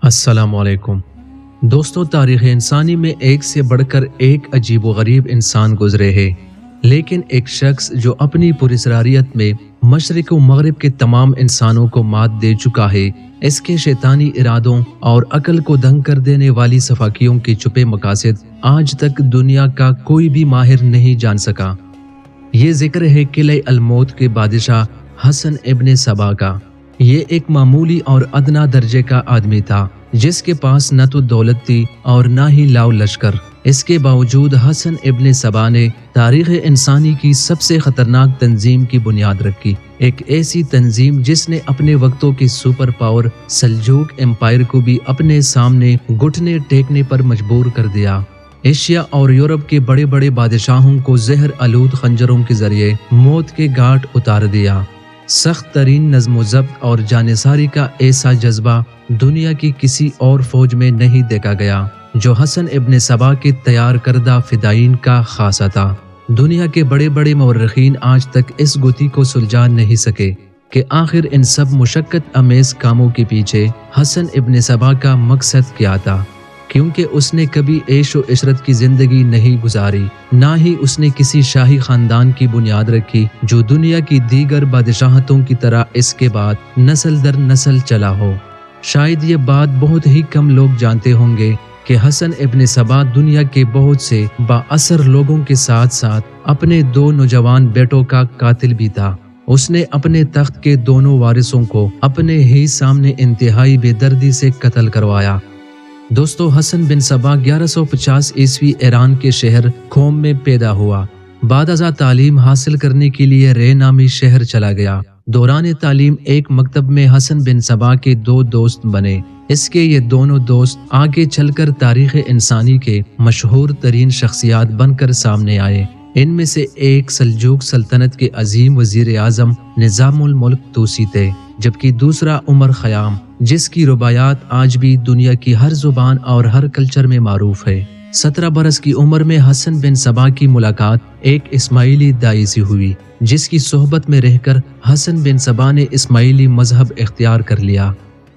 السلام علیکم دوستو، تاریخ انسانی میں ایک سے بڑھ کر ایک عجیب و غریب انسان گزرے ہیں، لیکن ایک شخص جو اپنی پراسراریت میں مشرق و مغرب کے تمام انسانوں کو مات دے چکا ہے، اس کے شیطانی ارادوں اور عقل کو دنگ کر دینے والی صفاقیوں کے چھپے مقاصد آج تک دنیا کا کوئی بھی ماہر نہیں جان سکا۔ یہ ذکر ہے قلعہ الموت کے بادشاہ حسن ابن صبا کا۔ یہ ایک معمولی اور ادنا درجے کا آدمی تھا، جس کے پاس نہ تو دولت تھی اور نہ ہی لاؤ لشکر۔ اس کے باوجود حسن ابن صبا نے تاریخ انسانی کی سب سے خطرناک تنظیم کی بنیاد رکھی، ایک ایسی تنظیم جس نے اپنے وقتوں کی سپر پاور سلجوق امپائر کو بھی اپنے سامنے گھٹنے ٹیکنے پر مجبور کر دیا۔ ایشیا اور یورپ کے بڑے بڑے بادشاہوں کو زہر آلود خنجروں کے ذریعے موت کے گھاٹ اتار دیا۔ سخت ترین نظم و ضبط اور جانثاری کا ایسا جذبہ دنیا کی کسی اور فوج میں نہیں دیکھا گیا، جو حسن ابن صبا کے تیار کردہ فدائین کا خاصہ تھا۔ دنیا کے بڑے بڑے مورخین آج تک اس گتھی کو سلجھا نہیں سکے کہ آخر ان سب مشقت امیز کاموں کے پیچھے حسن ابن صبا کا مقصد کیا تھا، کیونکہ اس نے کبھی عیش و عشرت کی زندگی نہیں گزاری، نہ ہی اس نے کسی شاہی خاندان کی بنیاد رکھی جو دنیا کی دیگر بادشاہتوں کی طرح اس کے بعد نسل در نسل چلا ہو۔ شاید یہ بات بہت ہی کم لوگ جانتے ہوں گے کہ حسن ابن صبا دنیا کے بہت سے با اثر لوگوں کے ساتھ ساتھ اپنے دو نوجوان بیٹوں کا قاتل بھی تھا۔ اس نے اپنے تخت کے دونوں وارثوں کو اپنے ہی سامنے انتہائی بے دردی سے قتل کروایا۔ دوستو، حسن بن صبا 1150 عیسوی ایران کے شہر قوم میں پیدا ہوا۔ بعد ازاں تعلیم حاصل کرنے کے لیے رے نامی شہر چلا گیا۔ دوران تعلیم ایک مکتب میں حسن بن صبا کے دو دوست بنے۔ اس کے یہ دونوں دوست آگے چل کر تاریخ انسانی کے مشہور ترین شخصیات بن کر سامنے آئے۔ ان میں سے ایک سلجوق سلطنت کے عظیم وزیر اعظم نظام الملک توسی تھے، جبکہ دوسرا عمر خیام، جس کی رباعیات آج بھی دنیا کی ہر زبان اور ہر کلچر میں معروف ہے۔ 17 برس کی عمر میں حسن بن صبا کی ملاقات ایک اسماعیلی دائی سے ہوئی، جس کی صحبت میں رہ کر حسن بن صبا نے اسماعیلی مذہب اختیار کر لیا۔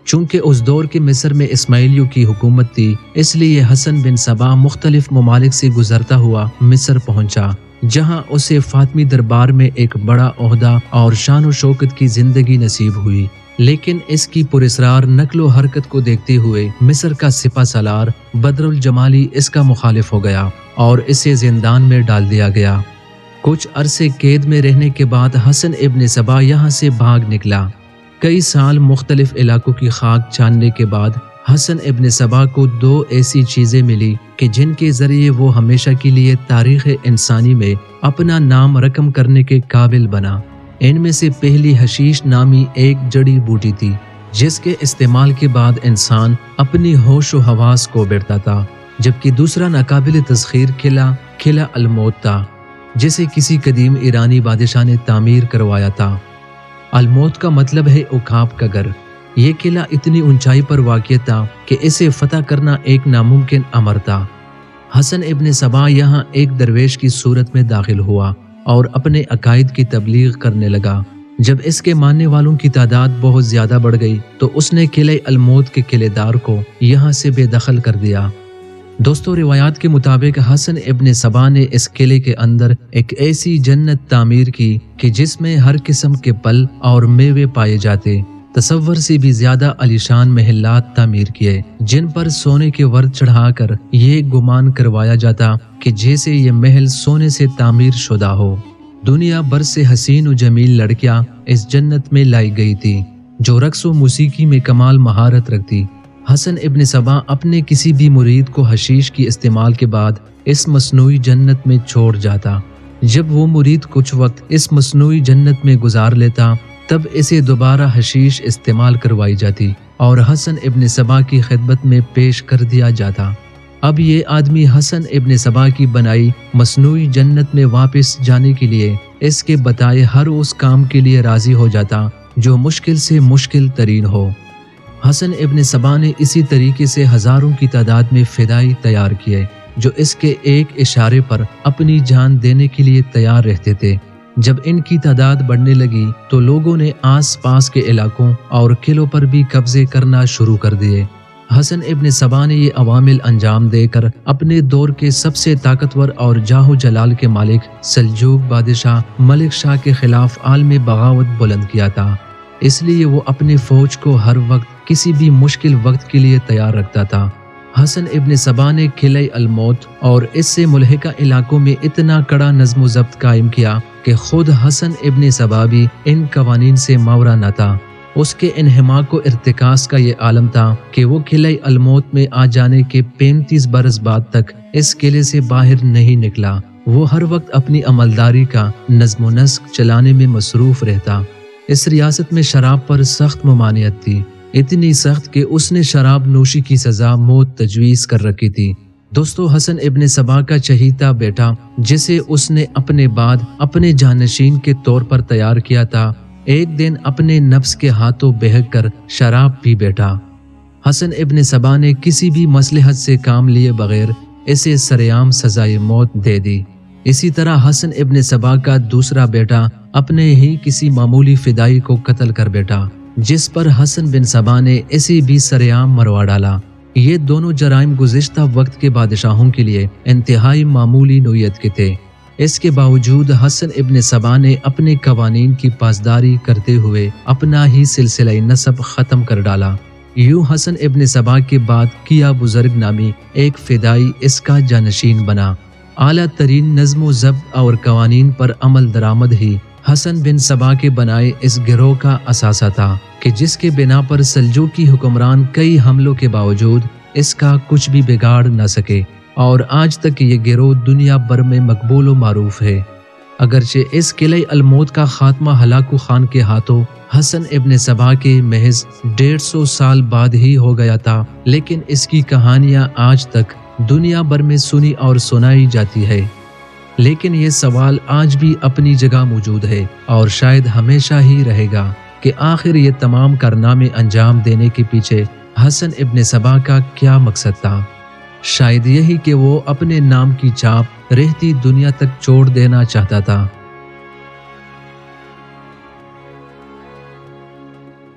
چونکہ اس دور کے مصر میں اسماعیلیوں کی حکومت تھی، اس لیے حسن بن صبا مختلف ممالک سے گزرتا ہوا مصر پہنچا، جہاں اسے فاطمی دربار میں ایک بڑا عہدہ اور شان و شوکت کی زندگی نصیب ہوئی۔ لیکن اس کی پراسرار نقل و حرکت کو دیکھتے ہوئے مصر کا سپہ سالار بدر الجمالی اس کا مخالف ہو گیا اور اسے زندان میں ڈال دیا گیا۔ کچھ عرصے قید میں رہنے کے بعد حسن ابن صبا یہاں سے بھاگ نکلا۔ کئی سال مختلف علاقوں کی خاک چھاننے کے بعد حسن ابن صبا کو دو ایسی چیزیں ملی کہ جن کے ذریعے وہ ہمیشہ کے لیے تاریخ انسانی میں اپنا نام رقم کرنے کے قابل بنا۔ ان میں سے پہلی حشیش نامی ایک جڑی بوٹی تھی، جس کے استعمال کے بعد انسان اپنی ہوش و حواس کو بیٹھتا تھا، جبکہ دوسرا ناقابل تسخیر قلعہ الموت تھا، جسے کسی قدیم ایرانی بادشاہ نے تعمیر کروایا تھا۔ الموت کا مطلب ہے عقاب کا گھر۔ یہ قلعہ اتنی اونچائی پر واقع تھا کہ اسے فتح کرنا ایک ناممکن امر تھا۔ حسن ابن صبا یہاں ایک درویش کی صورت میں داخل ہوا اور اپنے عقائد کی تبلیغ کرنے لگا۔ جب اس کے ماننے والوں کی تعداد بہت زیادہ بڑھ گئی تو اس نے قلعہ الموت کے قلعے دار کو یہاں سے بے دخل کر دیا۔ دوستو، روایات کے مطابق حسن ابن صبا نے اس قلعے کے اندر ایک ایسی جنت تعمیر کی کہ جس میں ہر قسم کے پھل اور میوے پائے جاتے، تصور سے بھی زیادہ عالیشان محلات تعمیر کیے، جن پر سونے کے ورد چڑھا کر یہ گمان کروایا جاتا کہ جیسے یہ محل سونے سے تعمیر شدہ ہو۔ دنیا بھر سے حسین و جمیل لڑکیاں اس جنت میں لائی گئی تھی، جو رقص و موسیقی میں کمال مہارت رکھتی۔ حسن ابن صبا اپنے کسی بھی مرید کو حشیش کی استعمال کے بعد اس مصنوعی جنت میں چھوڑ جاتا۔ جب وہ مرید کچھ وقت اس مصنوعی جنت میں گزار لیتا، تب اسے دوبارہ حشیش استعمال کروائی جاتی اور حسن ابن صبا کی خدمت میں پیش کر دیا جاتا۔ اب یہ آدمی حسن ابن صبا کی بنائی مصنوعی جنت میں واپس جانے کے لیے اس کے بتائے ہر اس کام کے لیے راضی ہو جاتا جو مشکل سے مشکل ترین ہو۔ حسن ابن صبا نے اسی طریقے سے ہزاروں کی تعداد میں فدائی تیار کیے، جو اس کے ایک اشارے پر اپنی جان دینے کے لیے تیار رہتے تھے۔ جب ان کی تعداد بڑھنے لگی تو لوگوں نے آس پاس کے علاقوں اور قلعوں پر بھی قبضے کرنا شروع کر دیے۔ حسن ابن سبا نے یہ عوامل انجام دے کر اپنے دور کے سب سے طاقتور اور جاہ و جلال کے مالک سلجوق بادشاہ ملک شاہ کے خلاف عالم بغاوت بلند کیا تھا۔ اس لیے وہ اپنے فوج کو ہر وقت کسی بھی مشکل وقت کے لیے تیار رکھتا تھا۔ حسن ابن سبا نے قلعہ الموت اور اس سے ملحقہ علاقوں میں اتنا کڑا نظم و ضبط قائم کیا کہ خود حسن ابن سبا بھی ان قوانین سے ماورا نہ تھا۔ اس کے انہماک و ارتکاز کا یہ عالم تھا کہ وہ قلعہ الموت میں آ جانے کے 35 برس بعد تک اس قلعے سے باہر نہیں نکلا۔ وہ ہر وقت اپنی عملداری کا نظم و نسق چلانے میں مصروف رہتا۔ اس ریاست میں شراب پر سخت ممانعت تھی، اتنی سخت کہ اس نے شراب نوشی کی سزا موت تجویز کر رکھی تھی۔ دوستو، حسن ابن سبا کا چہیتا بیٹا جسے اس نے اپنے بعد اپنے جانشین کے طور پر تیار کیا تھا، ایک دن اپنے نفس کے ہاتھوں بہک کر شراب پی بیٹھا۔ حسن ابن سبا نے کسی بھی مصلحت سے کام لیے بغیر اسے سرعام سزائے موت دے دی۔ اسی طرح حسن ابن سبا کا دوسرا بیٹا اپنے ہی کسی معمولی فدائی کو قتل کر بیٹھا، جس پر حسن بن سبا نے اسے بھی سرعام مروا ڈالا۔ یہ دونوں جرائم گزشتہ وقت کے بادشاہوں کے لیے انتہائی معمولی نوعیت کے تھے۔ اس کے باوجود حسن ابن سبا نے اپنے قوانین کی پاسداری کرتے ہوئے اپنا ہی سلسلہ نسب ختم کر ڈالا۔ یوں حسن ابن سبا کے بعد کیا بزرگ نامی ایک فدائی اس کا جانشین بنا۔ اعلیٰ ترین نظم و ضبط اور قوانین پر عمل درآمد ہی حسن بن سبا کے بنائے اس گروہ کا اثاثہ تھا کہ جس کے بنا پر سلجوقی حکمران کئی حملوں کے باوجود اس کا کچھ بھی بگاڑ نہ سکے، اور آج تک یہ گروہ دنیا بھر میں مقبول و معروف ہے۔ اگرچہ اس قلعہ الموت کا خاتمہ ہلاکو خان کے ہاتھوں حسن ابن سبا کے محض 150 سال بعد ہی ہو گیا تھا، لیکن اس کی کہانیاں آج تک دنیا بھر میں سنی اور سنائی جاتی ہے۔ لیکن یہ سوال آج بھی اپنی جگہ موجود ہے اور شاید ہمیشہ ہی رہے گا کہ آخر یہ تمام کارنامے انجام دینے کے پیچھے حسن ابن سبا کا کیا مقصد تھا؟ شاید یہی کہ وہ اپنے نام کی چھاپ رہتی دنیا تک چھوڑ دینا چاہتا تھا۔